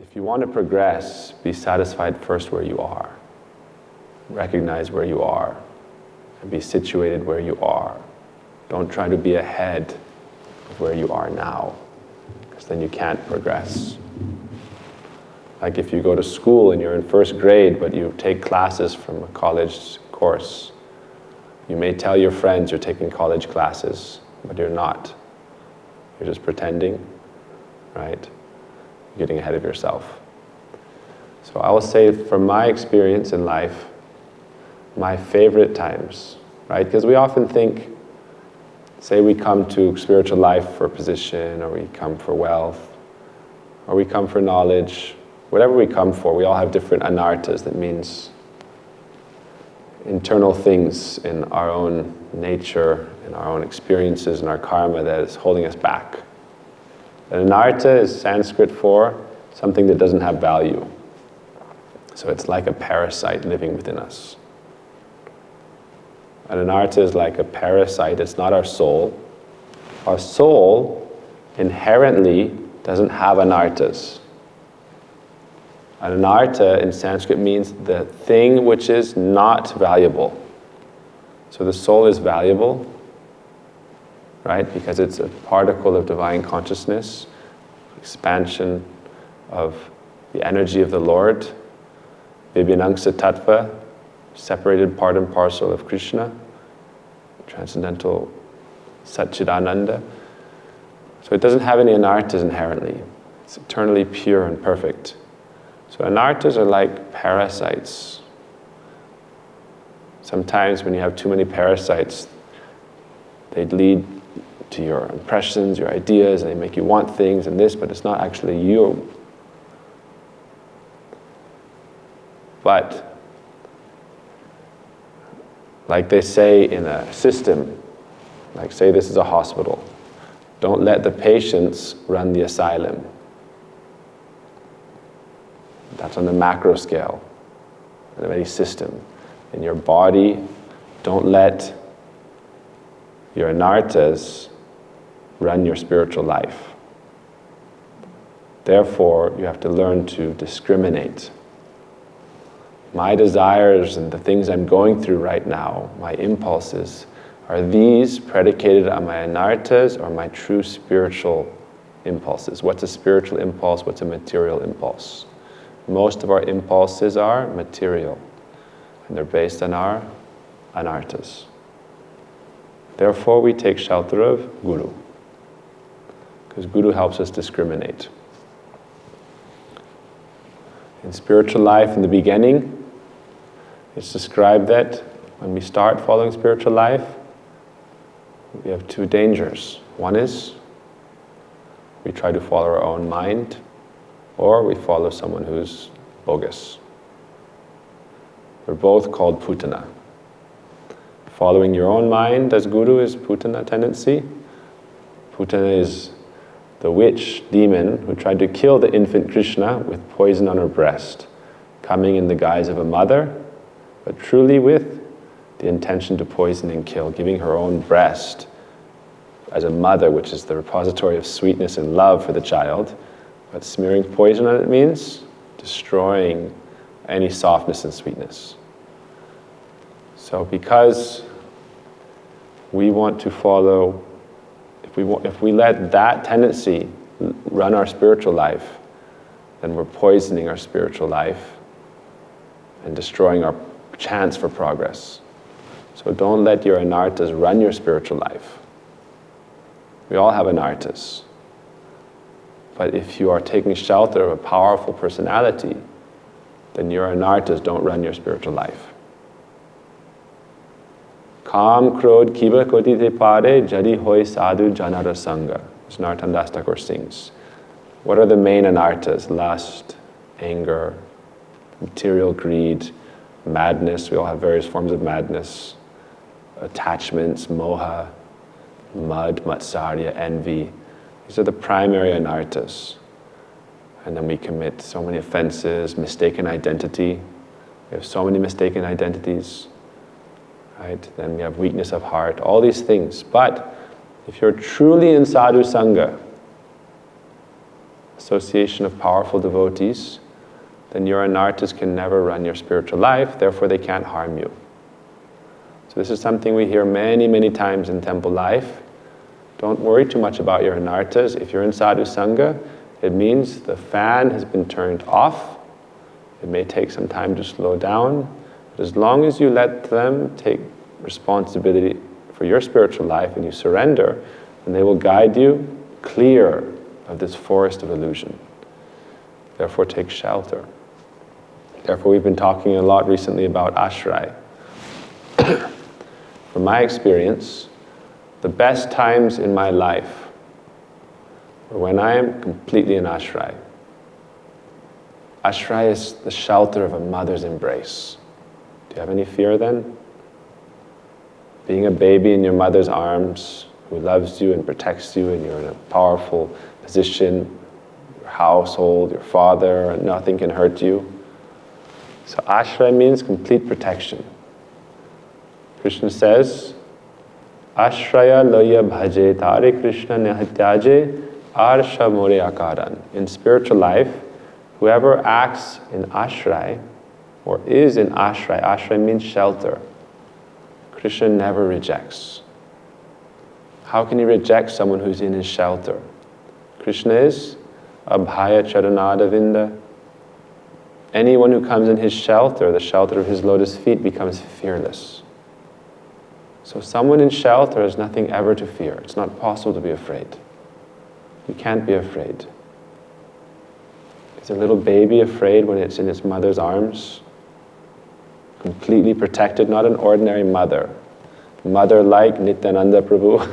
If you want to progress, be satisfied first where you are. Recognize where you are and be situated where you are. Don't try to be ahead of where you are now, because then you can't progress. Like if you go to school and you're in first grade, but you take classes from a college course, you may tell your friends you're taking college classes, but you're not. You're just pretending, right? You're getting ahead of yourself. So I will say, from my experience in life, my favorite times, right? Because we often think, say we come to spiritual life for position, or we come for wealth, or we come for knowledge, whatever we come for, we all have different anartas. That means internal things in our own nature, in our own experiences, in our karma that is holding us back. An anarta is Sanskrit for something that doesn't have value. So it's like a parasite living within us. An anarta is like a parasite. It's not our soul. Our soul inherently doesn't have anartas. An anarta in Sanskrit means the thing which is not valuable. So the soul is valuable, right? Because it's a particle of divine consciousness, expansion of the energy of the Lord, Vibhyanangsa Tattva, separated part and parcel of Krishna, transcendental Satchidananda. So it doesn't have any anartas inherently. It's eternally pure and perfect. So anartas are like parasites. Sometimes when you have too many parasites, they lead to your impressions, your ideas, and they make you want things and this, but it's not actually you. But like they say in a system, like say this is a hospital, don't let the patients run the asylum. That's on the macro scale of any system. In your body, don't let your anartas run your spiritual life. Therefore, you have to learn to discriminate. My desires and the things I'm going through right now, my impulses, are these predicated on my anartas or my true spiritual impulses? What's a spiritual impulse? What's a material impulse? Most of our impulses are material, and they're based on our anartas. Therefore, we take shelter of Guru, because Guru helps us discriminate. In spiritual life, in the beginning, it's described that when we start following spiritual life, we have two dangers. One is we try to follow our own mind, or we follow someone who's bogus. They're both called putana. Following your own mind as guru is putana tendency. Putana is the witch, demon, who tried to kill the infant Krishna with poison on her breast, coming in the guise of a mother, but truly with the intention to poison and kill, giving her own breast as a mother, which is the repository of sweetness and love for the child. But smearing poison on it means destroying any softness and sweetness. So because we want to follow, if we let that tendency run our spiritual life, then we're poisoning our spiritual life and destroying our chance for progress. So don't let your anartas run your spiritual life. We all have anartas. But if you are taking shelter of a powerful personality, then your anartas don't run your spiritual life. Kam, krodh, kiba, kotite pare, jadi hoy sadhu janara sangha. As Narottam Das Thakur sings. What are the main anartas? Lust, anger, material greed, madness. We all have various forms of madness. Attachments, moha, mud, matsarya, envy. These are the primary anartas. And then we commit so many offenses, mistaken identity. We have so many mistaken identities. Right? Then we have weakness of heart, all these things. But if you're truly in sadhu sangha association of powerful devotees, then your anarthas can never run your spiritual life, therefore they can't harm you. So this is something we hear many, many times in temple life. Don't worry too much about your anarthas. If you're in sadhu sangha, it means the fan has been turned off. It may take some time to slow down, but as long as you let them take responsibility for your spiritual life and you surrender, then they will guide you clear of this forest of illusion. Therefore, take shelter. Therefore, we've been talking a lot recently about ashray. From my experience, the best times in my life are when I am completely in ashray. Ashray is the shelter of a mother's embrace. Do you have any fear then? Being a baby in your mother's arms, who loves you and protects you, and you're in a powerful position, your household, your father, and nothing can hurt you. So ashray means complete protection. Krishna says, Ashraya loya bhaje tare Krishna nehityaje arsha more akaran. In spiritual life, whoever acts in ashray, or is in ashray, ashray means shelter, Krishna never rejects. How can he reject someone who's in his shelter? Krishna is abhaya charanadavinda. Anyone who comes in his shelter, the shelter of his lotus feet, becomes fearless. So someone in shelter has nothing ever to fear. It's not possible to be afraid. You can't be afraid. Is a little baby afraid when it's in its mother's arms? Completely protected, not an ordinary mother. Mother like Nityananda Prabhu.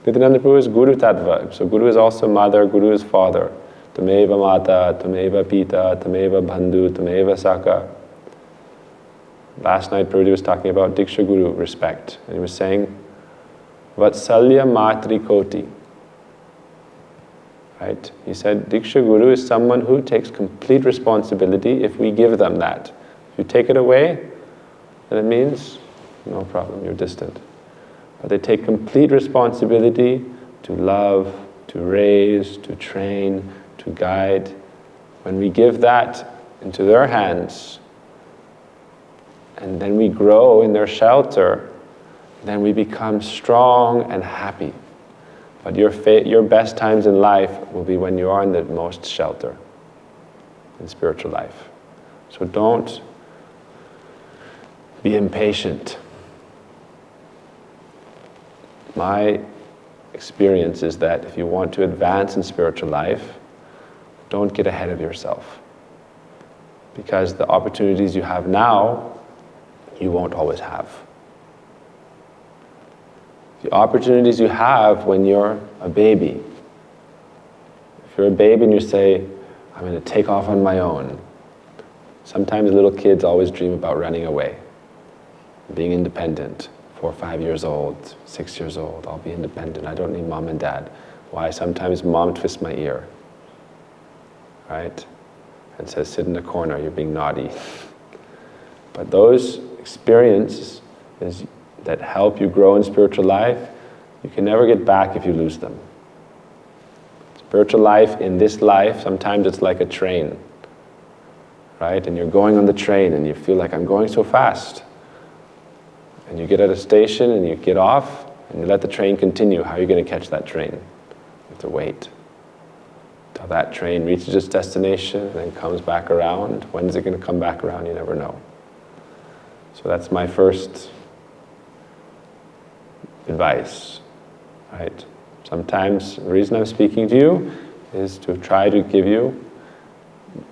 Nityananda Prabhu is Guru Tattva. So Guru is also mother, Guru is father. Tameva Mata, Tameva Pita, Tameva Bandhu, Tameva Saka. Last night Prabhupada was talking about Diksha Guru, respect. And he was saying, Vatsalya Matri Koti. Right? He said, Diksha Guru is someone who takes complete responsibility if we give them that. If you take it away, then it means, no problem, you're distant. But they take complete responsibility to love, to raise, to train, to guide. When we give that into their hands, and then we grow in their shelter, then we become strong and happy. But your best times in life will be when you are in the most shelter in spiritual life. So don't be impatient. My experience is that if you want to advance in spiritual life, don't get ahead of yourself. Because the opportunities you have now, you won't always have. The opportunities you have when you're a baby. If you're a baby and you say, I'm going to take off on my own. Sometimes little kids always dream about running away, being independent. 4 or 5 years old, 6 years old, I'll be independent. I don't need mom and dad. Why? Sometimes mom twists my ear, right? And says, sit in the corner, you're being naughty. But those experiences that help you grow in spiritual life, you can never get back if you lose them. Spiritual life in this life, sometimes it's like a train, right? And you're going on the train and you feel like, I'm going so fast. And you get at a station and you get off and you let the train continue. How are you going to catch that train? You have to wait till that train reaches its destination and then comes back around. When is it going to come back around? You never know. So that's my first advice, right? Sometimes the reason I'm speaking to you is to try to give you,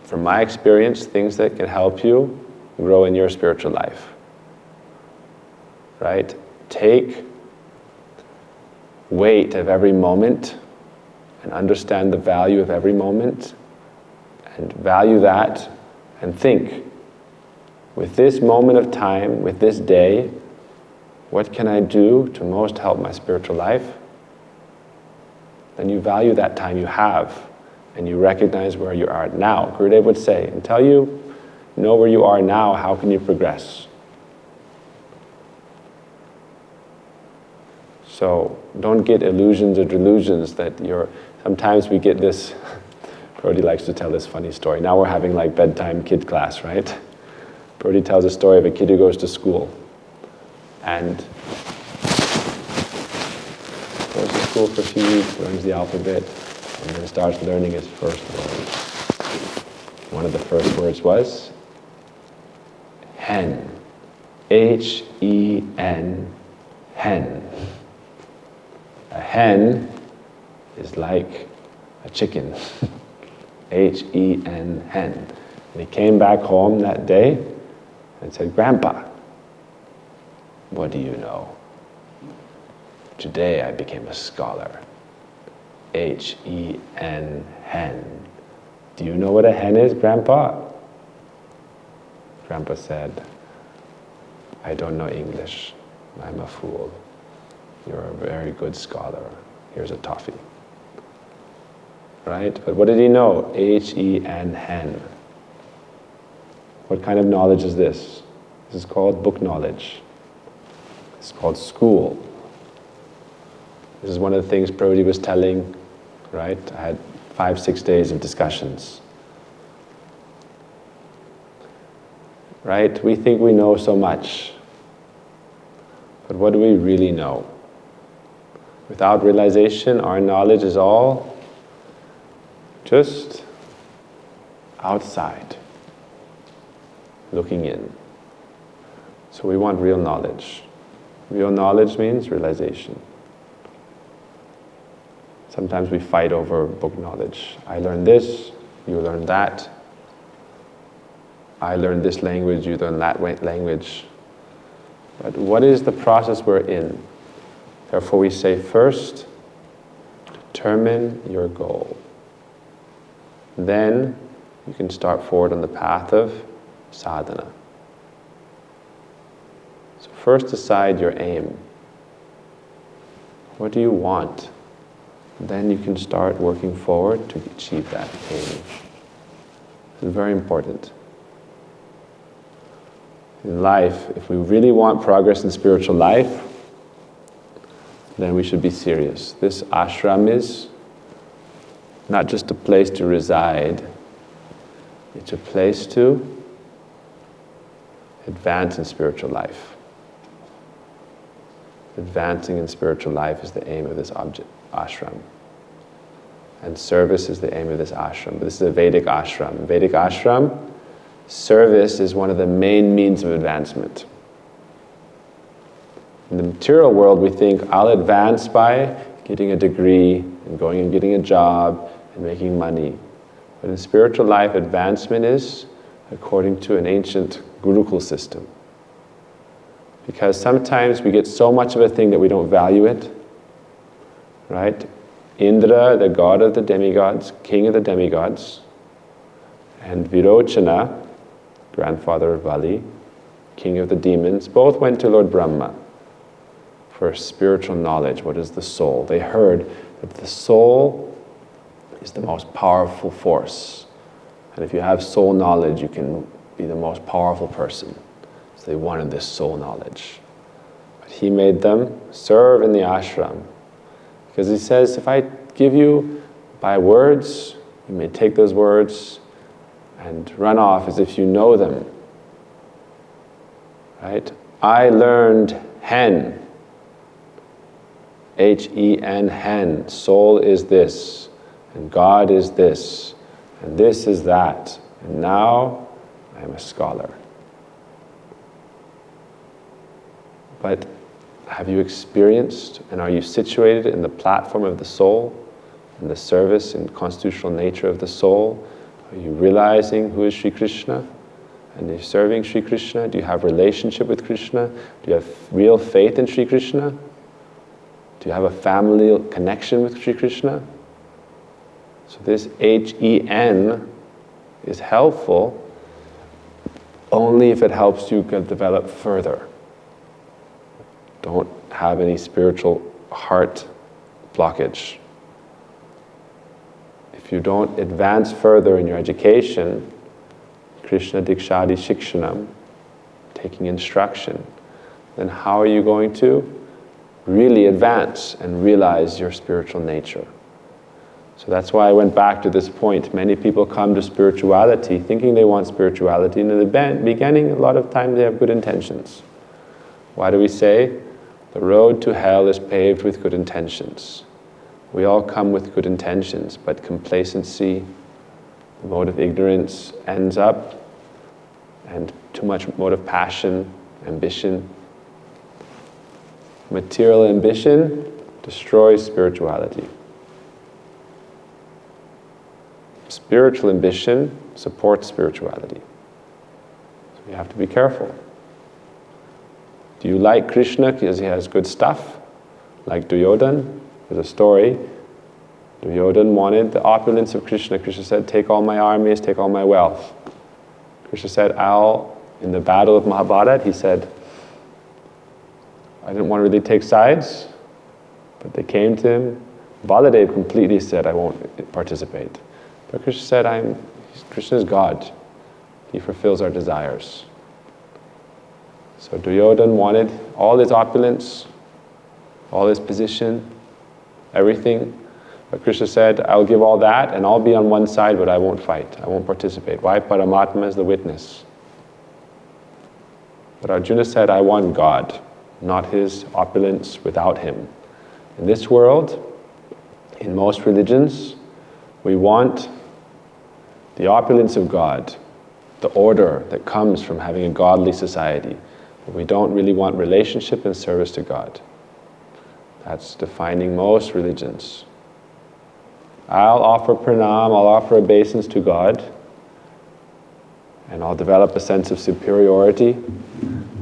from my experience, things that can help you grow in your spiritual life. Right? Take weight of every moment and understand the value of every moment and value that and think, with this moment of time, with this day, what can I do to most help my spiritual life? Then you value that time you have and you recognize where you are now. Gurudev would say, until you know where you are now, how can you progress? So don't get illusions or delusions that sometimes we get this Brody likes to tell this funny story. Now we're having like bedtime kid class, right? Brody tells a story of a kid who goes to school. And goes to school for a few weeks, learns the alphabet, and then starts learning his first word. One of the first words was hen. H-E-N, hen. A hen is like a chicken. H-E-N, hen. And he came back home that day and said, "Grandpa, what do you know? Today I became a scholar. H-E-N, hen. Do you know what a hen is, Grandpa?" Grandpa said, "I don't know English. I'm a fool. You're a very good scholar. Here's a toffee." Right? But what did he know? H-E-N, hen. What kind of knowledge is this? This is called book knowledge. It's called school. This is one of the things Prabhupada was telling, right? I had 5-6 days of discussions. Right? We think we know so much. But what do we really know? Without realization, our knowledge is all just outside, looking in. So we want real knowledge. Real knowledge means realization. Sometimes we fight over book knowledge. I learned this, you learn that. I learned this language, you learn that language. But what is the process we're in? Therefore we say, first, determine your goal. Then you can start forward on the path of sadhana. So first decide your aim. What do you want? Then you can start working forward to achieve that aim. It's very important. In life, if we really want progress in spiritual life, then we should be serious. This ashram is not just a place to reside, it's a place to advance in spiritual life. Advancing in spiritual life is the aim of this ashram. And service is the aim of this ashram. But this is a Vedic ashram. Vedic ashram, service is one of the main means of advancement. In the material world, we think, I'll advance by getting a degree and going and getting a job and making money. But in spiritual life, advancement is according to an ancient Gurukul system. Because sometimes we get so much of a thing that we don't value it, right? Indra, the god of the demigods, king of the demigods, and Virochana, grandfather of Bali, king of the demons, both went to Lord Brahma for spiritual knowledge. What is the soul? They heard that the soul is the most powerful force. And if you have soul knowledge, you can be the most powerful person. So they wanted this soul knowledge. But he made them serve in the ashram. Because he says, if I give you by words, you may take those words and run off as if you know them. Right? I learned hen. H-E-N, hen. Soul is this. And God is this. And this is that. And now I am a scholar. But have you experienced and are you situated in the platform of the soul, in the service and constitutional nature of the soul? Are you realizing who is Sri Krishna? And are you serving Sri Krishna? Do you have a relationship with Krishna? Do you have real faith in Sri Krishna? Do you have a family connection with Sri Krishna? So this H-E-N is helpful only if it helps you develop further. Don't have any spiritual heart blockage. If you don't advance further in your education, Krishna Dikshadi Shikshanam, taking instruction, then how are you going to really advance and realize your spiritual nature? So that's why I went back to this point. Many people come to spirituality thinking they want spirituality, and in the beginning, a lot of times they have good intentions. Why do we say? The road to hell is paved with good intentions. We all come with good intentions, but complacency, the mode of ignorance ends up, and too much mode of passion, ambition. Material ambition destroys spirituality. Spiritual ambition supports spirituality. So you have to be careful. Do you like Krishna because he has good stuff? Like Duryodhana? There's a story. Duryodhana wanted the opulence of Krishna. Krishna said, take all my armies, take all my wealth. Krishna said, in the battle of Mahabharata, he said, I didn't want to really take sides, but they came to him. Baladev completely said, I won't participate. But Krishna said, Krishna is God. He fulfills our desires. So Duryodhana wanted all his opulence, all his position, everything. But Krishna said, I'll give all that and I'll be on one side, but I won't fight. I won't participate. Why? Paramatma is the witness. But Arjuna said, I want God, not his opulence without him. In this world, in most religions, we want the opulence of God, the order that comes from having a godly society. But we don't really want relationship and service to God. That's defining most religions. I'll offer pranam, I'll offer obeisance to God, and I'll develop a sense of superiority,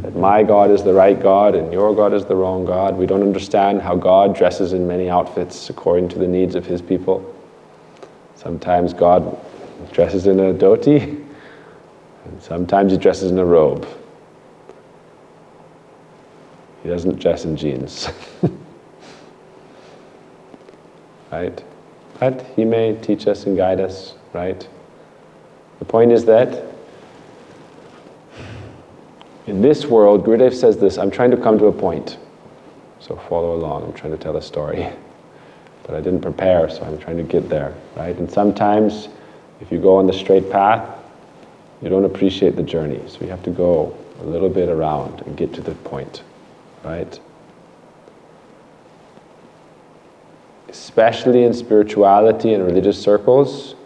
that my God is the right God and your God is the wrong God. We don't understand how God dresses in many outfits according to the needs of his people. Sometimes God dresses in a dhoti, and sometimes he dresses in a robe. He doesn't dress in jeans. Right? But he may teach us and guide us, right? The point is that in this world, Gurudev says this, I'm trying to come to a point. So follow along, I'm trying to tell a story. But I didn't prepare, so I'm trying to get there, right? And sometimes, if you go on the straight path, you don't appreciate the journey. So you have to go a little bit around and get to the point, right? Especially in spirituality and religious circles,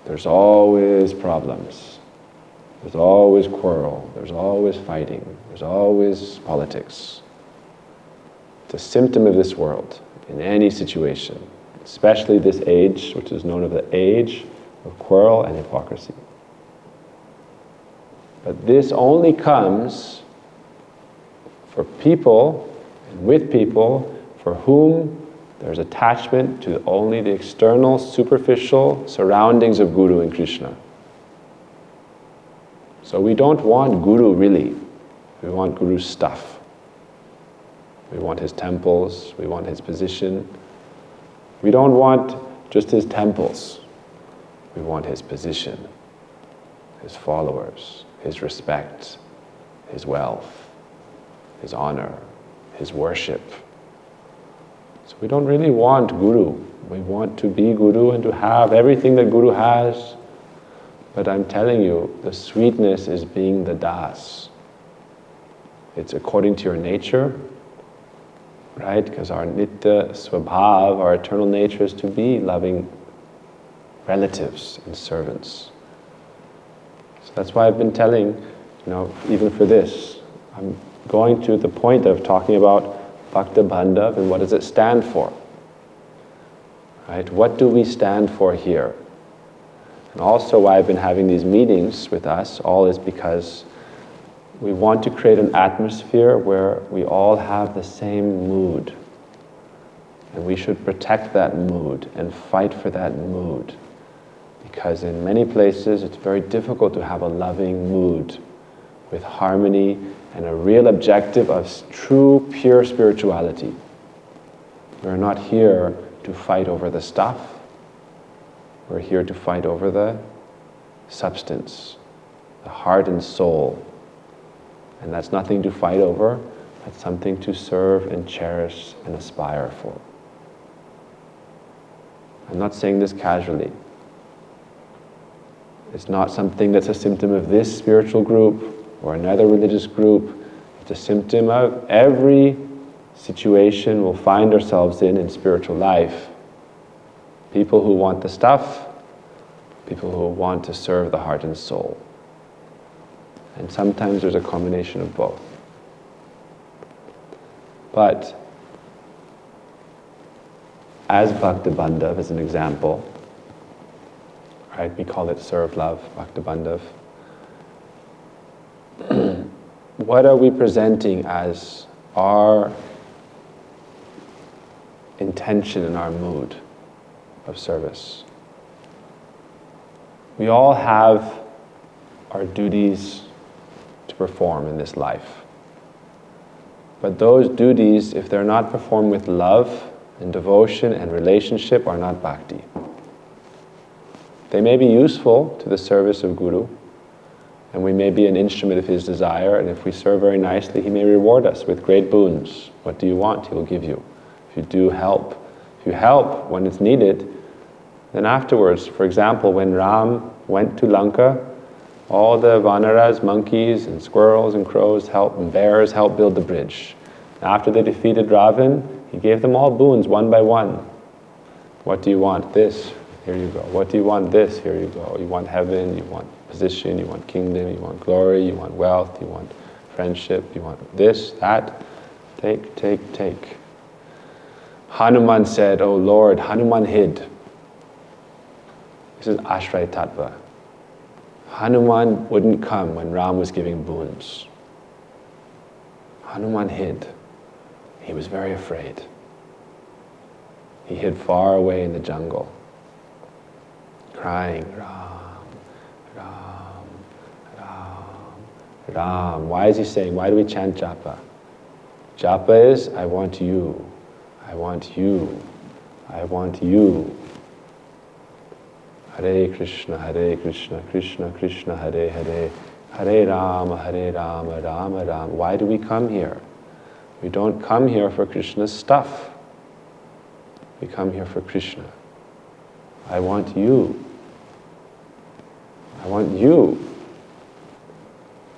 there's always problems. There's always quarrel. There's always fighting. There's always politics. It's a symptom of this world in any situation, especially this age, which is known as the age of quarrel and hypocrisy. But this only comes for people and with people for whom there's attachment to only the external, superficial surroundings of Guru and Krishna. So we don't want Guru really. We want Guru's stuff. We want his temples. We want his position. We don't want just his temples. We want his position, his followers, his respect, his wealth, his honor, his worship. So we don't really want Guru. We want to be Guru and to have everything that Guru has. But I'm telling you, the sweetness is being the das. It's according to your nature, right? Because our nitya swabhav, our eternal nature, is to be loving relatives and servants. So that's why I've been telling, even for this, I'm going to the point of talking about Bhakta Bandhav and what does it stand for? Right? What do we stand for here? And also why I've been having these meetings with us, all is because we want to create an atmosphere where we all have the same mood. And we should protect that mood and fight for that mood. Because in many places it's very difficult to have a loving mood with harmony and a real objective of true, pure spirituality. We're not here to fight over the stuff. We're here to fight over the substance, the heart and soul. And that's nothing to fight over, that's something to serve and cherish and aspire for. I'm not saying this casually. It's not something that's a symptom of this spiritual group or another religious group. It's a symptom of every situation we'll find ourselves in spiritual life. People who want the stuff, people who want to serve the heart and soul. And sometimes there's a combination of both. But as Bhakti-bandhav, as an example, right, we call it serve love, Bhakti-bandhav. What are we presenting as our intention and our mood of service? We all have our duties to perform in this life. But those duties, if they're not performed with love and devotion and relationship, are not bhakti. They may be useful to the service of Guru, and we may be an instrument of his desire, and if we serve very nicely, he may reward us with great boons. What do you want? He will give you. If you do help, if you help when it's needed, then afterwards, for example, when Ram went to Lanka, all the vanaras, monkeys and squirrels and crows helped, and bears helped build the bridge. After they defeated Ravan, he gave them all boons one by one. What do you want? This. Here you go. What do you want? This. Here you go. You want heaven, you want position, you want kingdom, you want glory, you want wealth, you want friendship, you want this, that. Take, take, take. Hanuman said, "Oh Lord," Hanuman hid. This is Ashray Tattva. Hanuman wouldn't come when Ram was giving boons. Hanuman hid. He was very afraid. He hid far away in the jungle, crying, Ram, Ram, Ram, Ram. Why is he saying, why do we chant japa? Japa is, I want you, I want you, I want you. Hare Krishna, Krishna Krishna, Hare Hare, Hare Rama, Rama Rama. Why do we come here? We don't come here for Krishna's stuff. We come here for Krishna. I want you. I want you.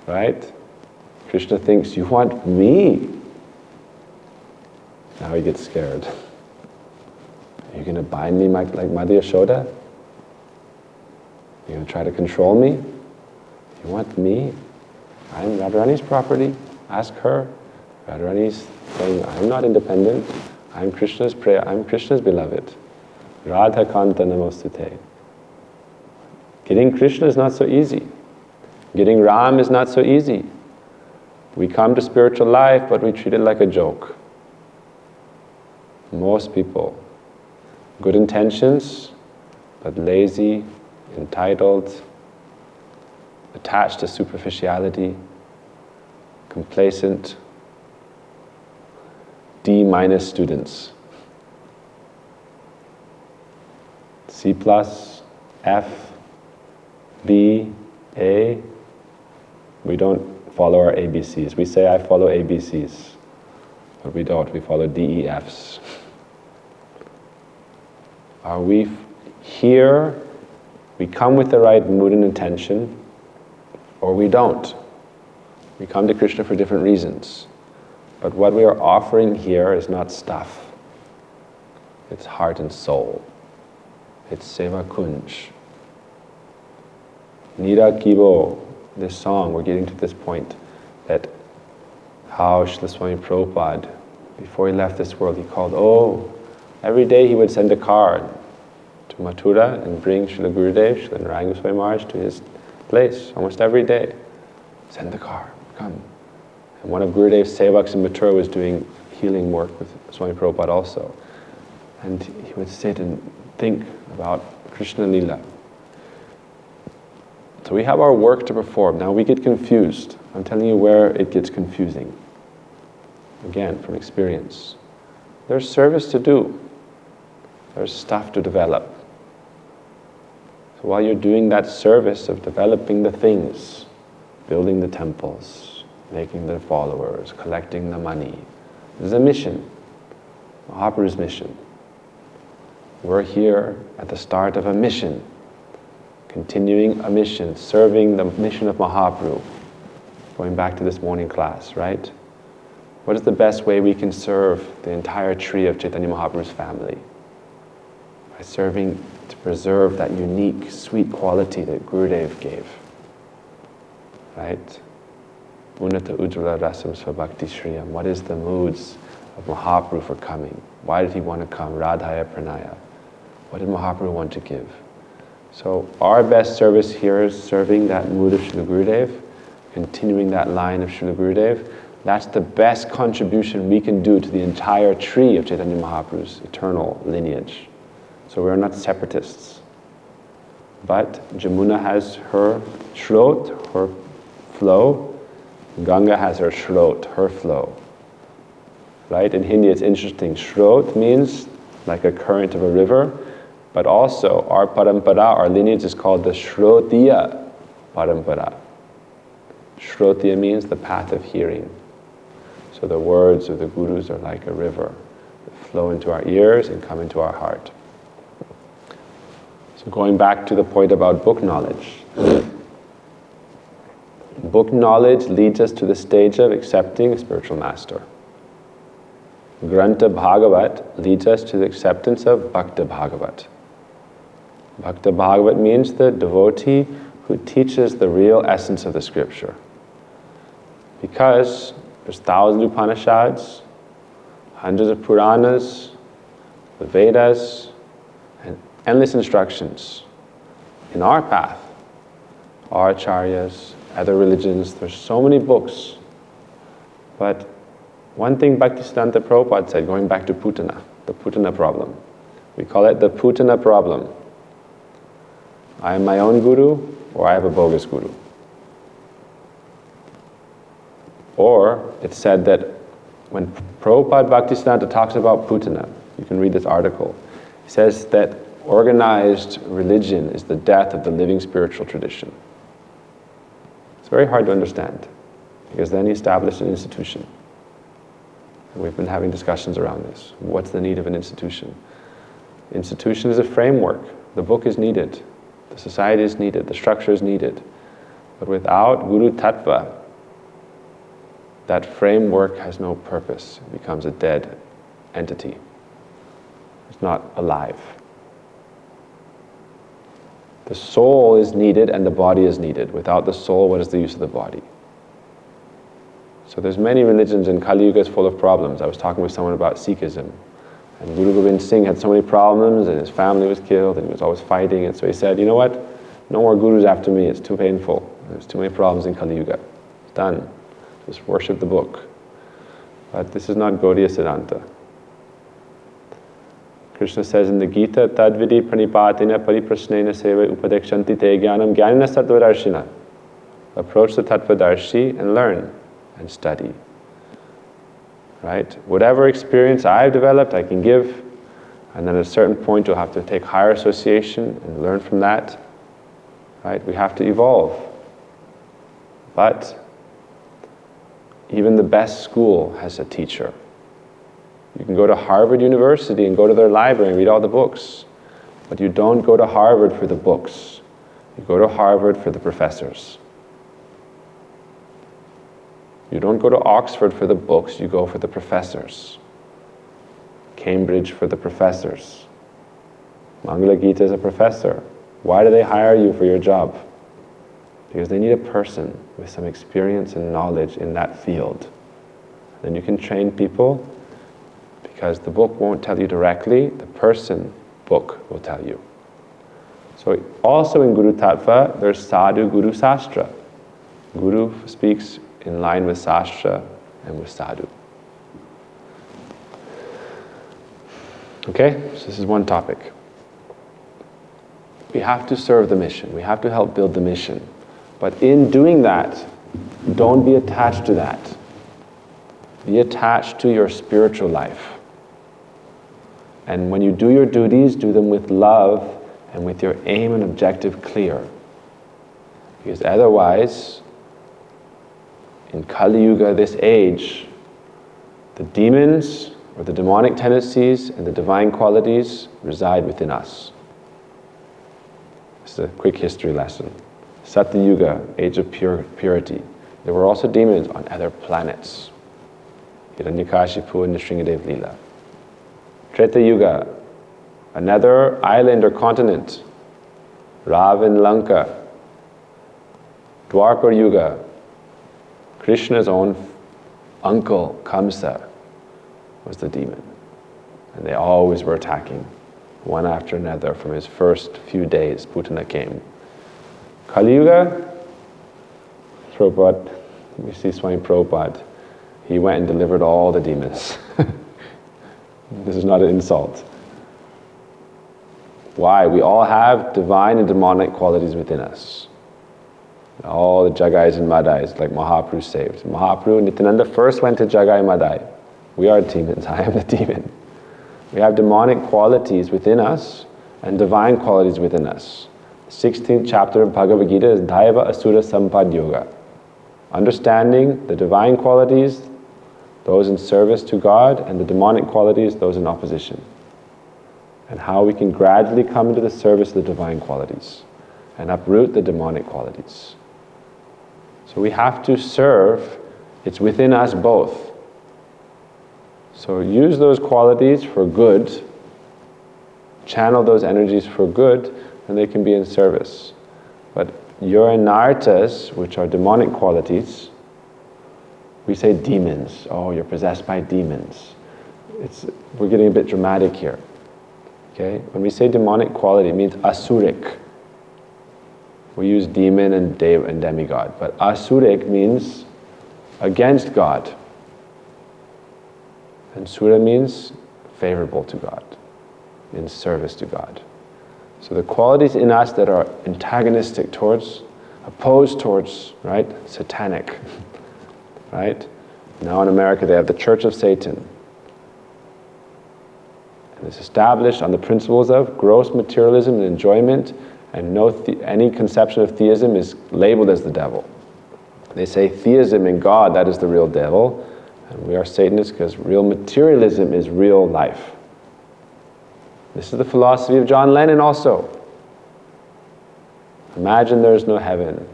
Right? Krishna thinks, you want me? Now he gets scared. Are you going to bind me like Mother Yashoda? You're going to try to control me? You want me? I'm Radharani's property. Ask her. Radharani's saying, I'm not independent. I'm Krishna's prayer. I'm Krishna's beloved. Radha Kanta Namostute. Getting Krishna is not so easy. Getting Ram is not so easy. We come to spiritual life, but we treat it like a joke. Most people. Good intentions, but lazy, entitled, attached to superficiality, complacent, D- students. C+, F, B, A. We don't follow our ABCs. We say, I follow ABCs. But we don't. We follow DEFs. Are we here? We come with the right mood and intention, or we don't. We come to Krishna for different reasons. But what we are offering here is not stuff. It's heart and soul. It's Seva Kunj. Nira Kibo, this song, we're getting to this point, that how Srila Swami Prabhupada, before he left this world, he called, every day he would send a card to Mathura and bring Srila Gurudev, Srila Narayana Goswami Maharaj to his place, almost every day. Send the card, come. And one of Gurudev's sevaks in Mathura was doing healing work with Swami Prabhupada also. And he would sit and think about Krishna Lila. So we have our work to perform. Now we get confused. I'm telling you where it gets confusing. Again, from experience. There's service to do. There's stuff to develop. So while you're doing that service of developing the things, building the temples, making the followers, collecting the money, there's a mission, Mahaprabhu's mission. We're here at the start of a mission, continuing a mission, serving the mission of Mahaprabhu. Going back to this morning class, right? What is the best way we can serve the entire tree of Chaitanya Mahaprabhu's family? By serving to preserve that unique, sweet quality that Gurudev gave. Right? Unata Ujjvala Rasam Svabhakti Shriyam. What is the moods of Mahaprabhu for coming? Why did he want to come? Radhaya Pranaya. What did Mahaprabhu want to give? So our best service here is serving that mood of Srila Gurudev, continuing that line of Srila Gurudev. That's the best contribution we can do to the entire tree of Chaitanya Mahaprabhu's eternal lineage. So we're not separatists. But Jamuna has her shrot, her flow. Ganga has her shrot, her flow. Right? In Hindi it's interesting. Shrot means like a current of a river, but also our parampara, our lineage is called the Shrotiya parampara. Shrotiya means the path of hearing. So the words of the gurus are like a river that flow into our ears and come into our heart. So going back to the point about book knowledge. Book knowledge leads us to the stage of accepting a spiritual master. Granta Bhagavat leads us to the acceptance of Bhakta Bhagavat. Bhakta Bhagavat means the devotee who teaches the real essence of the scripture. Because there's thousands of Upanishads, hundreds of Puranas, the Vedas, and endless instructions. In our path, our acharyas, other religions, there's so many books. But one thing Bhaktisiddhanta Prabhupada said, going back to Putana, the Putana problem. We call it the Putana problem. I am my own guru, or I have a bogus guru. Or it's said that when Prabhupada Bhaktisiddhanta talks about Putana, you can read this article, he says that organized religion is the death of the living spiritual tradition. It's very hard to understand, because then he established an institution. And we've been having discussions around this. What's the need of an institution? Institution is a framework. The book is needed. The society is needed. The structure is needed. But without Guru Tattva, that framework has no purpose. It becomes a dead entity. It's not alive. The soul is needed and the body is needed. Without the soul, what is the use of the body? So there's many religions, and Kali Yuga is full of problems. I was talking with someone about Sikhism, and Guru Gobind Singh had so many problems, and his family was killed, and he was always fighting, and so he said, you know what? No more gurus after me, it's too painful. There's too many problems in Kali Yuga. It's done. Just worship the book. But this is not Gaudiya Siddhanta. Krishna says in the Gita, Tadvidi pranipatina pariprasnena seva upadekshanti te jnanam jnanina sattvadarshina. Approach the Tattvadarshi and learn and study. Right? Whatever experience I've developed, I can give, and then at a certain point you'll have to take higher association and learn from that. Right? We have to evolve. But even the best school has a teacher. You can go to Harvard University and go to their library and read all the books. But you don't go to Harvard for the books. You go to Harvard for the professors. You don't go to Oxford for the books, you go for the professors. Cambridge for the professors. Mangala Gita is a professor. Why do they hire you for your job? Because they need a person with some experience and knowledge in that field. Then you can train people, because the book won't tell you directly, the person book will tell you. So also in Guru Tattva, there's Sadhu Guru Sastra. Guru speaks in line with Sastra and with Sadhu. Okay, so this is one topic. We have to serve the mission. We have to help build the mission. But in doing that, don't be attached to that. Be attached to your spiritual life. And when you do your duties, do them with love and with your aim and objective clear. Because otherwise, in Kali Yuga, this age, the demons or the demonic tendencies and the divine qualities reside within us. This is a quick history lesson. Satya Yuga, age of purity. There were also demons on other planets. Hiranyakashipu and Nrsingadev Leela. Treta Yuga, another island or continent. Ravan Lanka. Dwapar Yuga, Krishna's own uncle Kamsa was the demon. And they always were attacking, one after another from his first few days Putana came. Kali Yuga, Prabhupada, we see Swami Prabhupada, he went and delivered all the demons. This is not an insult. Why? We all have divine and demonic qualities within us. All the Jagais and Madais, like Mahaprabhu saved. Mahaprabhu, Nityananda first went to Jagai Madai. We are demons, I am the demon. We have demonic qualities within us and divine qualities within us. 16th chapter of Bhagavad Gita is Daiva Asura Sampad Yoga. Understanding the divine qualities, those in service to God, and the demonic qualities, those in opposition. And how we can gradually come into the service of the divine qualities and uproot the demonic qualities. So we have to serve, it's within us both. So use those qualities for good, channel those energies for good, and they can be in service. But your anartas, which are demonic qualities, we say demons. Oh, you're possessed by demons. We're getting a bit dramatic here. Okay? When we say demonic quality, it means asuric. We use demon and demigod, but asuric means against God. And sura means favorable to God, in service to God. So the qualities in us that are antagonistic towards, opposed towards, right? Satanic, right? Now in America they have the Church of Satan. And it's established on the principles of gross materialism and enjoyment, and any conception of theism is labeled as the devil. They say theism in God, that is the real devil, and we are Satanists because real materialism is real life. This is the philosophy of John Lennon also. Imagine there's no heaven,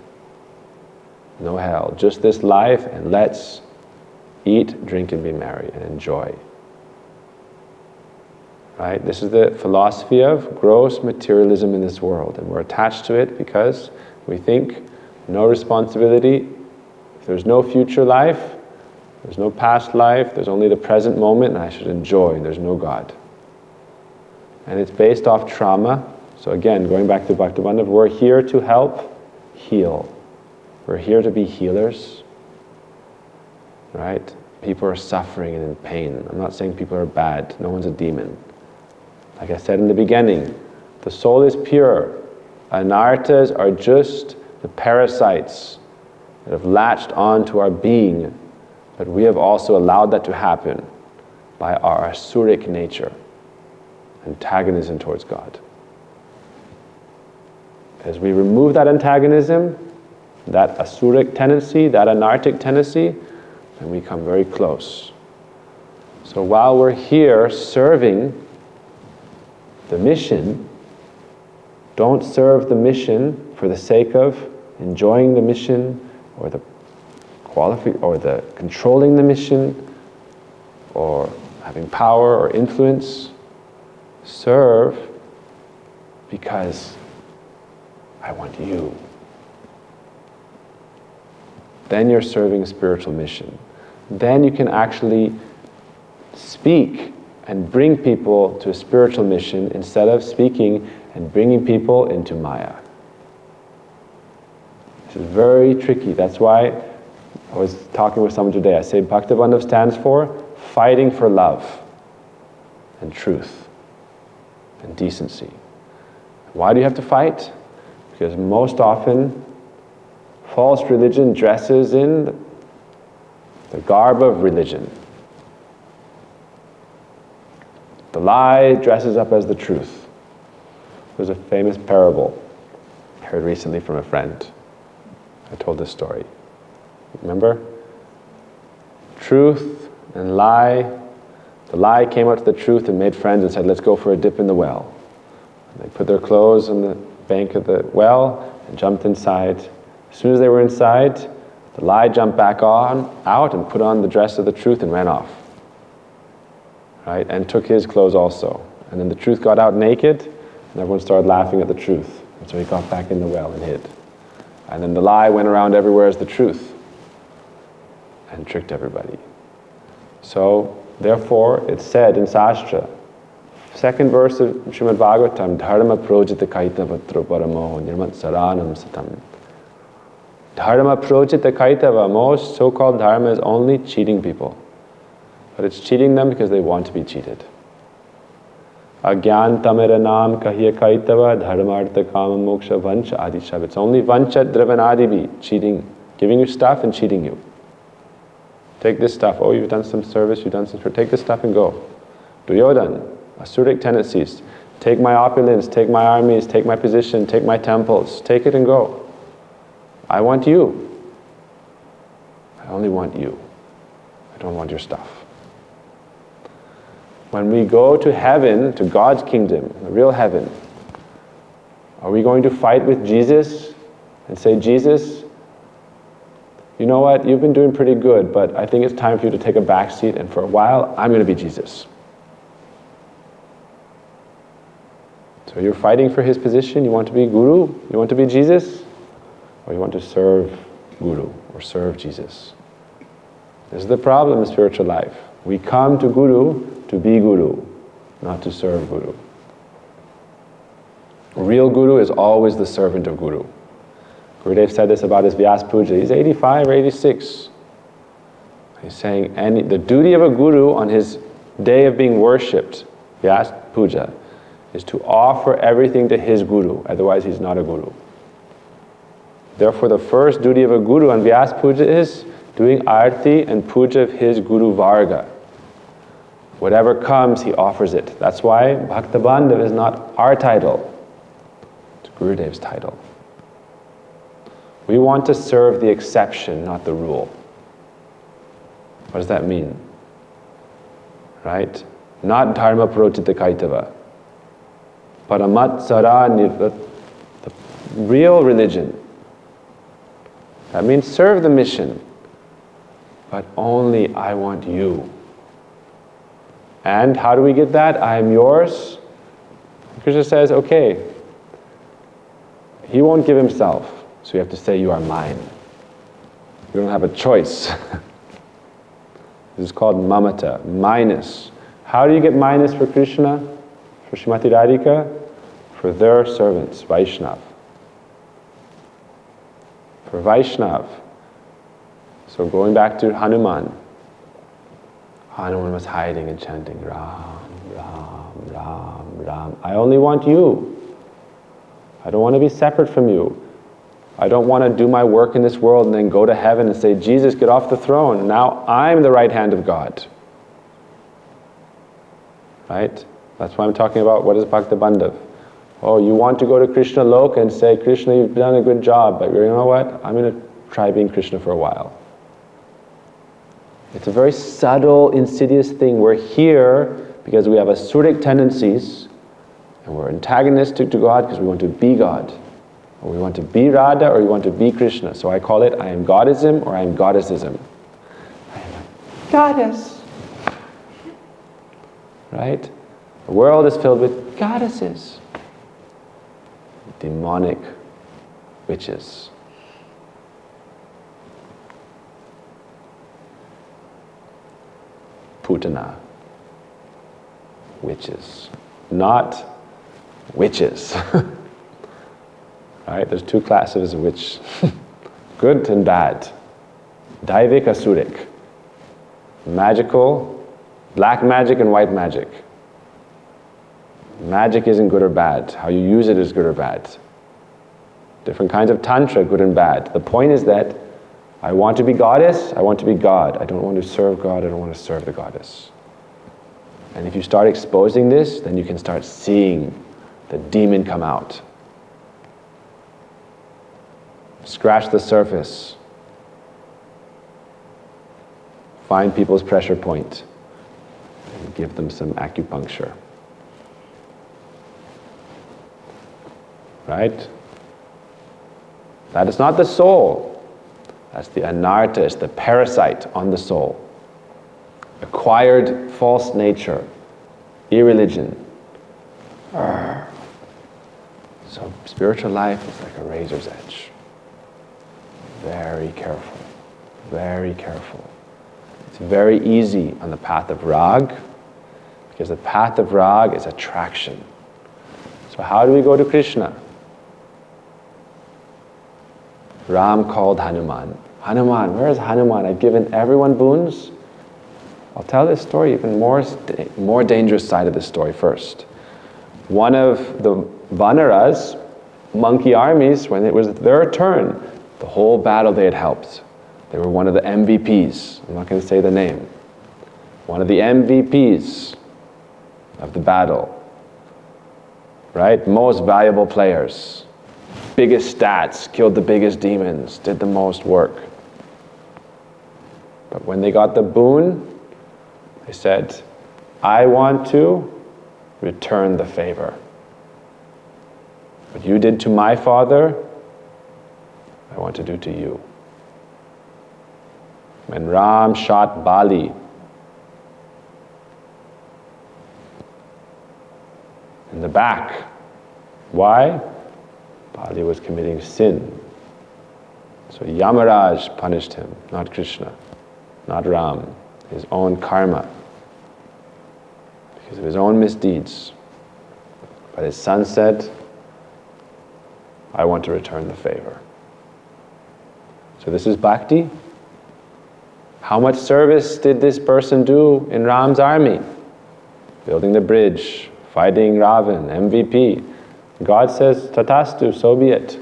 no hell, just this life, and let's eat, drink, and be merry, and enjoy. Right? This is the philosophy of gross materialism in this world, and we're attached to it because we think no responsibility. If there's no future life, there's no past life, there's only the present moment, and I should enjoy. There's no God. And it's based off trauma. So again, going back to Bhaktivinoda, we're here to help heal. We're here to be healers. Right? People are suffering and in pain. I'm not saying people are bad. No one's a demon. Like I said in the beginning, the soul is pure. Anartas are just the parasites that have latched onto our being, but we have also allowed that to happen by our asuric nature, antagonism towards God. As we remove that antagonism, that asuric tendency, that anartic tendency, then we come very close. So while we're here serving the mission, don't serve the mission for the sake of enjoying the mission or the controlling the mission or having power or influence. Serve because I want you. Then you're serving a spiritual mission. Then you can actually speak and bring people to a spiritual mission instead of speaking and bringing people into Maya. This is very tricky. That's why I was talking with someone today. I say Bhaktivinoda stands for fighting for love and truth and decency. Why do you have to fight? Because most often false religion dresses in the garb of religion. The lie dresses up as the truth. There's a famous parable I heard recently from a friend. I told this story. Remember? Truth and lie, The lie came out to the truth and made friends and said, let's go for a dip in the well. And they put their clothes on the bank of the well and jumped inside. As soon as they were inside, the lie jumped back out and put on the dress of the truth and ran off. Right? And took his clothes also. And then the truth got out naked, and everyone started laughing at the truth. And so he got back in the well and hid. And then the lie went around everywhere as the truth and tricked everybody. So, therefore, it's said in Sastra, second verse of Srimad Bhagavatam, Dharma projita kaita vatro paramo nirmat saranam satam. Dharma projita kaitava, most so-called dharma is only cheating people. But it's cheating them because they want to be cheated. Agyan tamera nam kahiya kaitava dharmartha kama moksha vancha adi shab. It's only vancha driven adibi, cheating, giving you stuff and cheating you. Take this stuff. Oh, you've done some service, you've done some service. Take this stuff and go. Duryodhan, asuric tendencies. Take my opulence, take my armies, take my position, take my temples. Take it and go. I want you. I only want you. I don't want your stuff. When we go to heaven, to God's kingdom, the real heaven, are we going to fight with Jesus and say, Jesus, you know what, you've been doing pretty good, but I think it's time for you to take a back seat, and for a while, I'm going to be Jesus. So you're fighting for his position, you want to be Guru, you want to be Jesus, or you want to serve Guru, or serve Jesus. This is the problem in spiritual life. We come to Guru to be Guru, not to serve Guru. Real Guru is always the servant of Guru. Gurudev said this about his Vyas Puja. He's 85 or 86. He's saying the duty of a Guru on his day of being worshipped, Vyas Puja, is to offer everything to his Guru, otherwise he's not a Guru. Therefore the first duty of a Guru on Vyas Puja is doing Arti and Puja of his Guru Varga. Whatever comes, he offers it. That's why Bhakta Bandhav is not our title. It's Gurudev's title. We want to serve the exception, not the rule. What does that mean? Right? Not dharma protita kaitava. Paramat sara nirvat. The real religion. That means serve the mission. But only I want you. And how do we get that? I am yours. Krishna says, okay, he won't give himself. So you have to say, you are mine. You don't have a choice. This is called mamata, minus. How do you get minus for Krishna? For Srimati Radhika? For their servants, Vaishnav. For Vaishnav. So going back to Hanuman. Hanuman was hiding and chanting, Ram, Ram, Ram, Ram. I only want you. I don't want to be separate from you. I don't want to do my work in this world and then go to heaven and say, Jesus, get off the throne. Now I'm the right hand of God. Right? That's why I'm talking about what is Bhakta Bandhav. Oh, you want to go to Krishna Loka and say, Krishna, you've done a good job, but you know what? I'm going to try being Krishna for a while. It's a very subtle, insidious thing. We're here because we have asuric tendencies and we're antagonistic to God because we want to be God. Or we want to be Radha or we want to be Krishna. So I call it I am Godism or I am Goddessism. I am a goddess. Right? The world is filled with goddesses. Demonic witches. Putana. Witches. Not witches. Right? There's two classes of witch. Good and bad. Daivik, asuric. Magical, black magic and white magic. Magic isn't good or bad. How you use it is good or bad. Different kinds of tantra, good and bad. The point is that I want to be goddess, I want to be God. I don't want to serve God, I don't want to serve the goddess. And if you start exposing this, then you can start seeing the demon come out. Scratch the surface. Find people's pressure point. And give them some acupuncture. Right? That is not the soul. That's the anartha, it's the parasite on the soul. Acquired false nature, irreligion. So spiritual life is like a razor's edge. Very careful, very careful. It's very easy on the path of rag, because the path of rag is attraction. So how do we go to Krishna? Ram called Hanuman. Hanuman, where is Hanuman? I've given everyone boons. I'll tell this story, even more dangerous side of this story first. One of the Vanaras, monkey armies, when it was their turn, the whole battle they had helped. They were one of the MVPs. I'm not going to say the name. One of the MVPs of the battle. Right? Most valuable players. Biggest stats, killed the biggest demons, did the most work. But when they got the boon, they said, I want to return the favor. What you did to my father, I want to do to you. When Ram shot Bali, in the back. Why? Bali was committing sin. So Yamaraj punished him, not Krishna, not Ram, his own karma, because of his own misdeeds. But his son said, I want to return the favor. So this is bhakti. How much service did this person do in Ram's army? Building the bridge, fighting Ravan, MVP. God says, Tatastu, so be it.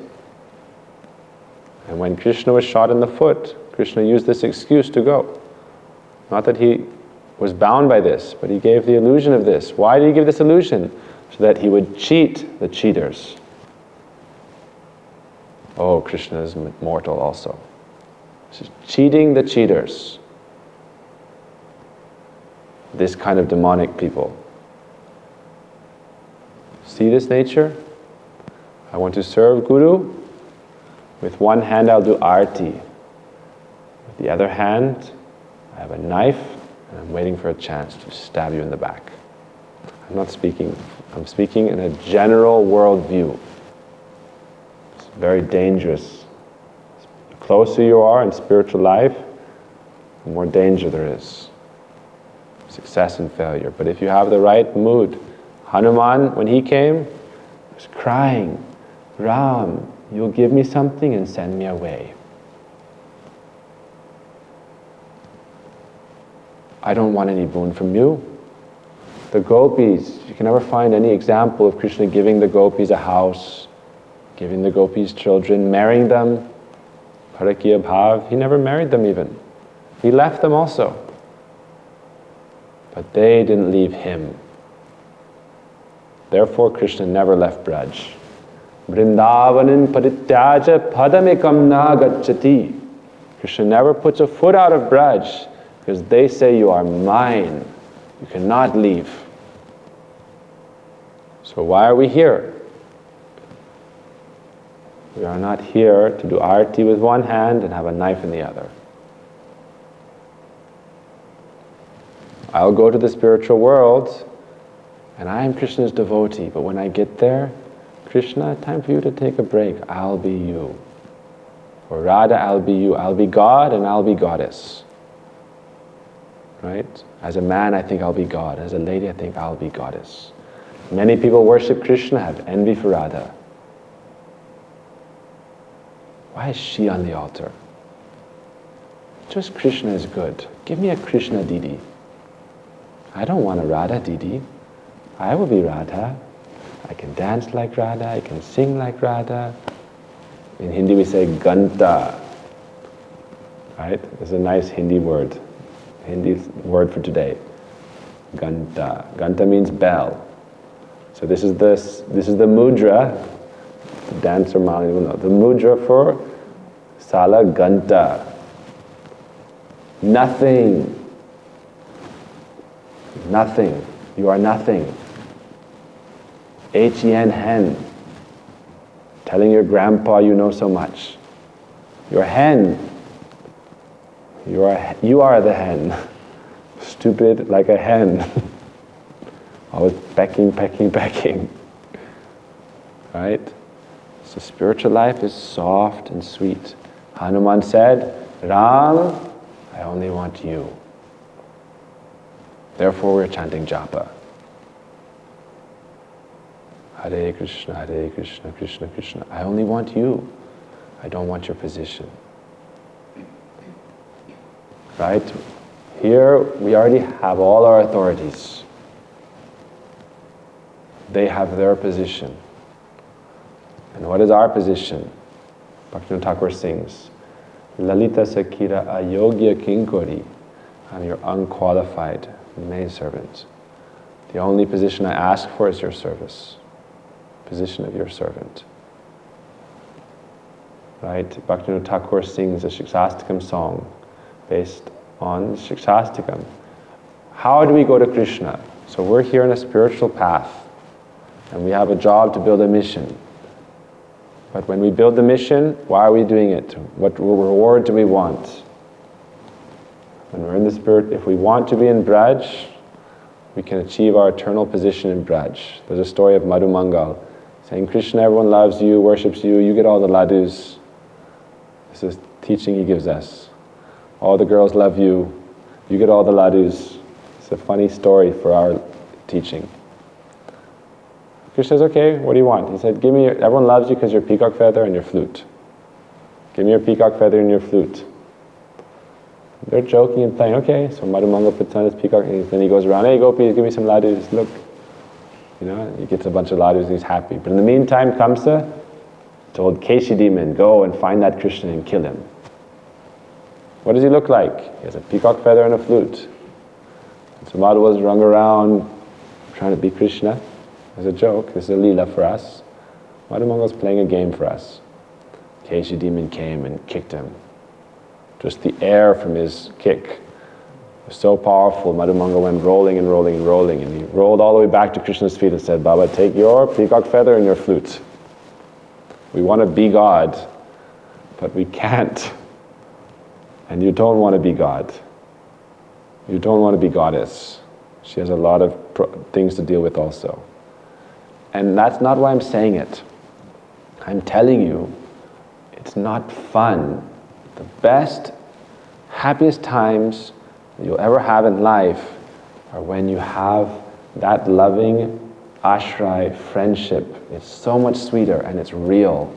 And when Krishna was shot in the foot, Krishna used this excuse to go. Not that he was bound by this, but he gave the illusion of this. Why did he give this illusion? So that he would cheat the cheaters. Oh, Krishna is mortal also. So cheating the cheaters. This kind of demonic people. See this nature? I want to serve Guru. With one hand I'll do arti. With the other hand, I have a knife and I'm waiting for a chance to stab you in the back. I'm not speaking, I'm speaking in a general worldview. It's very dangerous. The closer you are in spiritual life, the more danger there is. Success and failure. But if you have the right mood, Hanuman, when he came, was crying, Ram, you'll give me something and send me away. I don't want any boon from you. The gopis, you can never find any example of Krishna giving the gopis a house, giving the gopis children, marrying them. Parakiya bhav, he never married them even. He left them also. But they didn't leave him. Therefore, Krishna never left Braj. Vrindavanam parityaja padamekam na gacchati. Krishna never puts a foot out of Braj because they say you are mine. You cannot leave. So why are we here? We are not here to do arti with one hand and have a knife in the other. I'll go to the spiritual world and I am Krishna's devotee, but when I get there, Krishna, time for you to take a break. I'll be you. Or Radha, I'll be you. I'll be God and I'll be goddess. Right? As a man, I think I'll be God. As a lady, I think I'll be goddess. Many people worship Krishna, have envy for Radha. Why is she on the altar? Just Krishna is good. Give me a Krishna Didi. I don't want a Radha Didi. I will be Radha. I can dance like Radha, I can sing like Radha. In Hindi we say Ganta. Right? It's a nice Hindi word. Hindi word for today. Ganta. Ganta means bell. So this is the mudra. The dancer Mali will know. The mudra for Sala Ganta. Nothing. Nothing. You are nothing. H-E-N, hen. Telling your grandpa you know so much. You're a hen. You are the hen. Stupid like a hen. Always pecking. Right? So spiritual life is soft and sweet. Hanuman said, Ram, I only want you. Therefore we're chanting japa. Hare Krishna, Krishna Krishna. I only want you. I don't want your position. Right? Here we already have all our authorities. They have their position. And what is our position? Bhaktivinoda Thakur sings, Lalita Sakira Ayogya Kinkori. I'm your unqualified maidservant. The only position I ask for is your service. Position of your servant. Right? Bhaktivinoda Thakur sings a Shikshastakam song based on Shikshastakam. How do we go to Krishna? So we're here on a spiritual path and we have a job to build a mission. But when we build the mission, why are we doing it? What reward do we want? When we're in the spirit, if we want to be in Braj, we can achieve our eternal position in Braj. There's a story of Madhu Mangal saying, Krishna, everyone loves you, worships you, you get all the ladus. This is teaching he gives us. All the girls love you, you get all the ladus. It's a funny story for our teaching. Krishna says, okay, what do you want? He said, everyone loves you because you're peacock feather and your flute. Give me your peacock feather and your flute. They're joking and playing, okay. So Madhu Mangal puts on his peacock and then he goes around, hey gopis, give me some ladus, look. You know, he gets a bunch of ladus and he's happy. But in the meantime, Kamsa told Keshi demon, go and find that Krishna and kill him. What does he look like? He has a peacock feather and a flute. So Madhu was rung around trying to be Krishna. As a joke, this is a leela for us. Madhu Mangal is playing a game for us. Keshi demon came and kicked him. Just the air from his kick was so powerful, Madhu Mangal went rolling and rolling and rolling, and he rolled all the way back to Krishna's feet and said, Baba, take your peacock feather and your flute. We want to be God, but we can't. And you don't want to be God. You don't want to be goddess. She has a lot of things to deal with also. And that's not why I'm saying it. I'm telling you, it's not fun. The best, happiest times you'll ever have in life are when you have that loving ashray friendship. It's so much sweeter and it's real.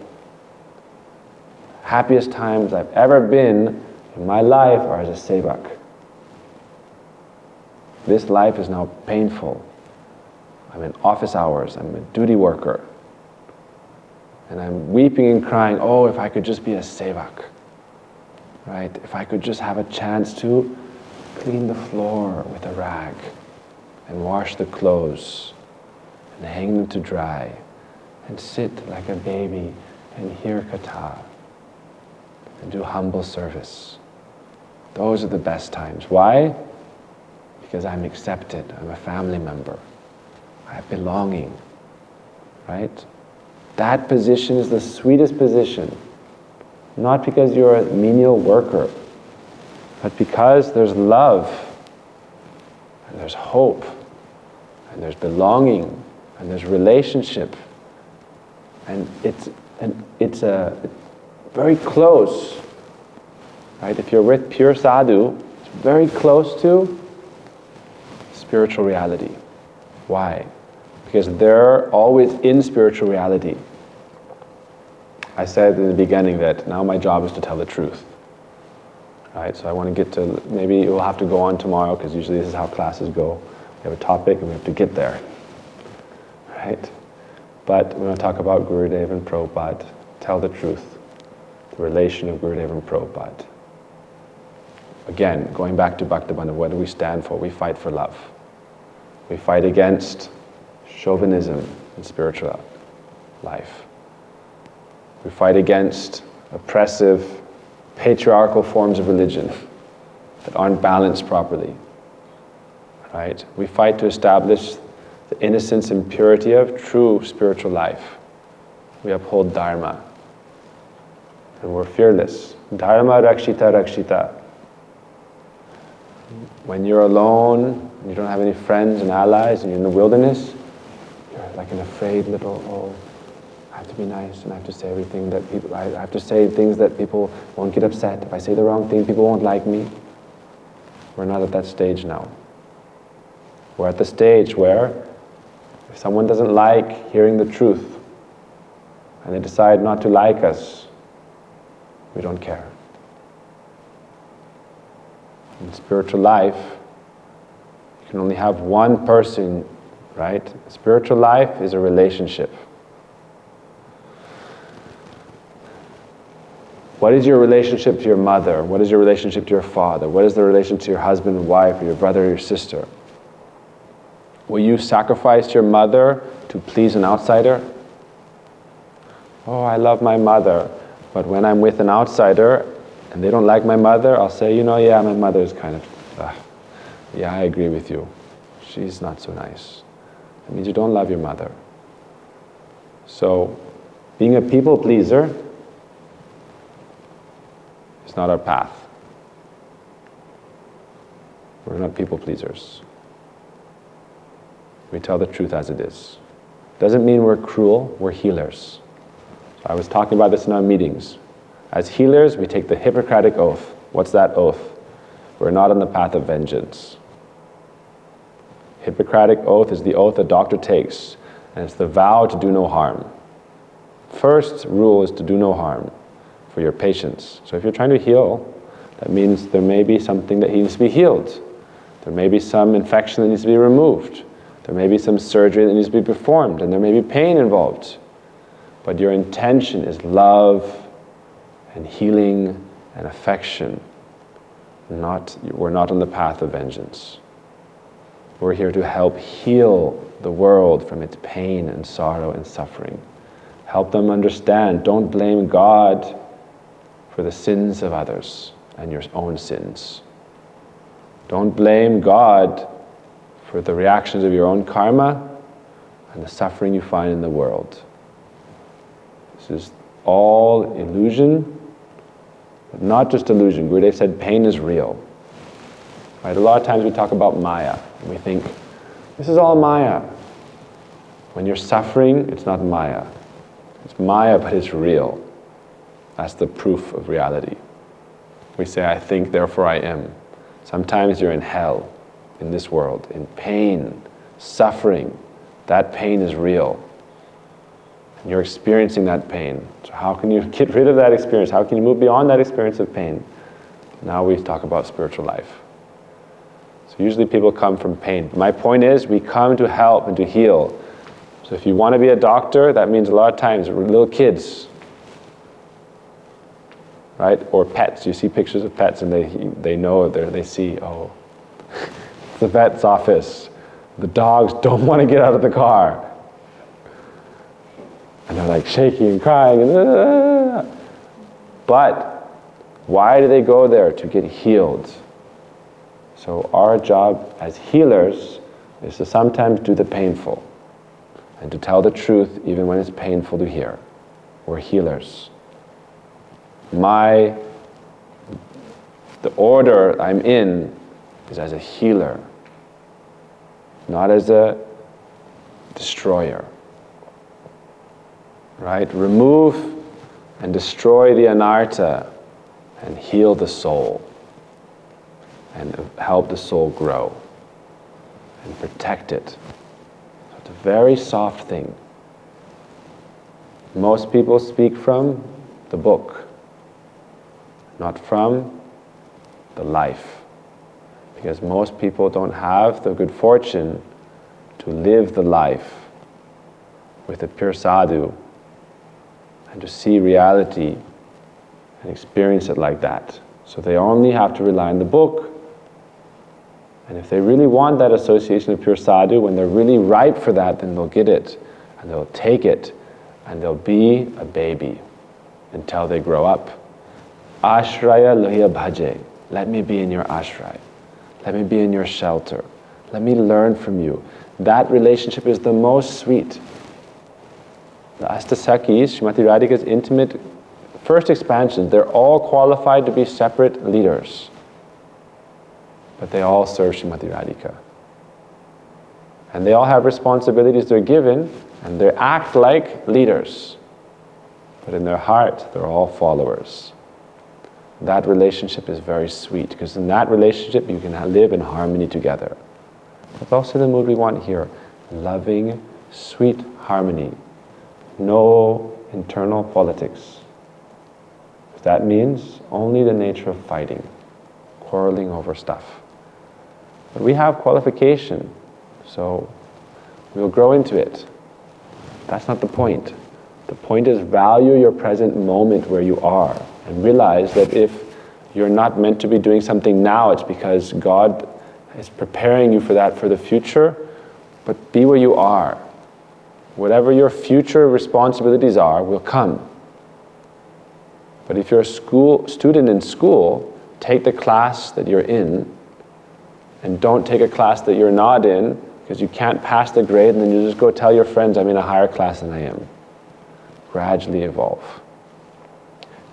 Happiest times I've ever been in my life are as a sevak. This life is now painful. I'm in office hours, I'm a duty worker. And I'm weeping and crying, oh, if I could just be a sevak. Right? If I could just have a chance to clean the floor with a rag and wash the clothes and hang them to dry and sit like a baby and hear katha and do humble service. Those are the best times. Why? Because I'm accepted, I'm a family member. I have belonging, right? That position is the sweetest position. Not because you're a menial worker, but because there's love, and there's hope, and there's belonging, and there's relationship. And it's very close, right? If you're with pure sadhu, it's very close to spiritual reality. Why? Because they're always in spiritual reality. I said in the beginning that now my job is to tell the truth. Right? So I want to get to, maybe we'll have to go on tomorrow because usually this is how classes go. We have a topic and we have to get there. Right? But we're going to talk about Gurudev and Prabhupada. Tell the truth. The relation of Gurudev and Prabhupada. Again, going back to Bhaktivinoda, what do we stand for? We fight for love. We fight against chauvinism in spiritual life. We fight against oppressive, patriarchal forms of religion that aren't balanced properly. right? We fight to establish the innocence and purity of true spiritual life. We uphold Dharma. And we're fearless. Dharma rakshita rakshita. When you're alone, you don't have any friends and allies, and you're in the wilderness, you're like an afraid little, I have to be nice, and I have to say everything that people, I have to say things that people won't get upset. If I say the wrong thing, people won't like me. We're not at that stage now. We're at the stage where if someone doesn't like hearing the truth, and they decide not to like us, we don't care. In spiritual life, you can only have one person, right? Spiritual life is a relationship. What is your relationship to your mother? What is your relationship to your father? What is the relationship to your husband and wife, or your brother or your sister? Will you sacrifice your mother to please an outsider? Oh, I love my mother, but when I'm with an outsider and they don't like my mother, I'll say, yeah, my mother's kind of, yeah, I agree with you. She's not so nice. That means you don't love your mother. So, being a people pleaser is not our path. We're not people pleasers. We tell the truth as it is. Doesn't mean we're cruel, we're healers. So I was talking about this in our meetings. As healers, we take the Hippocratic Oath. What's that oath? We're not on the path of vengeance. Hippocratic Oath is the oath a doctor takes, and it's the vow to do no harm. First rule is to do no harm for your patients. So if you're trying to heal, that means there may be something that needs to be healed. There may be some infection that needs to be removed. There may be some surgery that needs to be performed, and there may be pain involved. But your intention is love and healing and affection. We're not on the path of vengeance. We're here to help heal the world from its pain and sorrow and suffering. Help them understand. Don't blame God for the sins of others and your own sins. Don't blame God for the reactions of your own karma and the suffering you find in the world. This is all illusion, but not just illusion. Gurudev said pain is real. Right? A lot of times we talk about Maya, and we think, this is all Maya. When you're suffering, it's not Maya. It's Maya, but it's real. That's the proof of reality. We say, I think, therefore I am. Sometimes you're in hell, in this world, in pain, suffering. That pain is real. And you're experiencing that pain. So how can you get rid of that experience? How can you move beyond that experience of pain? Now we talk about spiritual life. So usually people come from pain. My point is, we come to help and to heal. So if you want to be a doctor, that means a lot of times little kids, right? Or pets. You see pictures of pets and they know, they see, oh, it's the vet's office. The dogs don't want to get out of the car. And they're like shaking and crying. And, But why do they go there? To get healed. So our job as healers is to sometimes do the painful and to tell the truth even when it's painful to hear. We're healers. The order I'm in is as a healer, not as a destroyer. Right? Remove and destroy the anartha and heal the soul and help the soul grow and protect it. So it's a very soft thing. Most people speak from the book, not from the life. Because most people don't have the good fortune to live the life with a pure sadhu and to see reality and experience it like that. So they only have to rely on the book. And if they really want that association of pure sadhu, when they're really ripe for that, then they'll get it, and they'll take it, and they'll be a baby until they grow up. Ashraya lohiya bhaje. Let me be in your ashraya. Let me be in your shelter. Let me learn from you. That relationship is the most sweet. The Ashtasakis, Srimati Radhika's intimate first expansion, they're all qualified to be separate leaders. But they all serve Srimati Radhika. And they all have responsibilities they're given, and they act like leaders. But in their heart, they're all followers. That relationship is very sweet, because in that relationship, you can live in harmony together. That's also the mood we want here. Loving, sweet harmony. No internal politics. That means only the nature of fighting, quarreling over stuff. But we have qualification, so we'll grow into it. That's not the point. The point is value your present moment where you are, and realize that if you're not meant to be doing something now, it's because God is preparing you for that for the future. But be where you are. Whatever your future responsibilities are will come. But if you're a student in school, take the class that you're in, and don't take a class that you're not in, because you can't pass the grade, and then you just go tell your friends, I'm in a higher class than I am. Gradually evolve.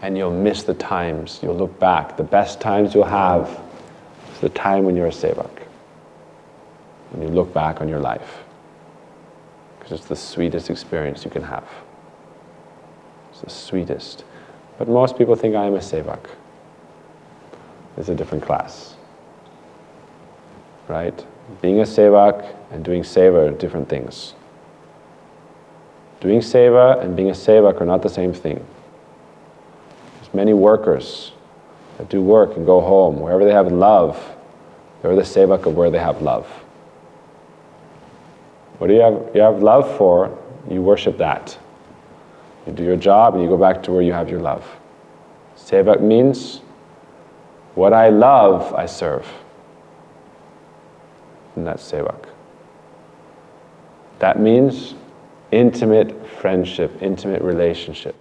And you'll miss the times. You'll look back. The best times you'll have is the time when you're a sevak. When you look back on your life. Because it's the sweetest experience you can have. It's the sweetest. But most people think I am a sevak. It's a different class. Right? Being a sevak and doing seva are different things. Doing seva and being a sevak are not the same thing. There's many workers that do work and go home. Wherever they have love, they're the sevak of where they have love. What do you have love for? You worship that. You do your job and you go back to where you have your love. Sevak means what I love, I serve. And that's sevak. That means intimate friendship, intimate relationship.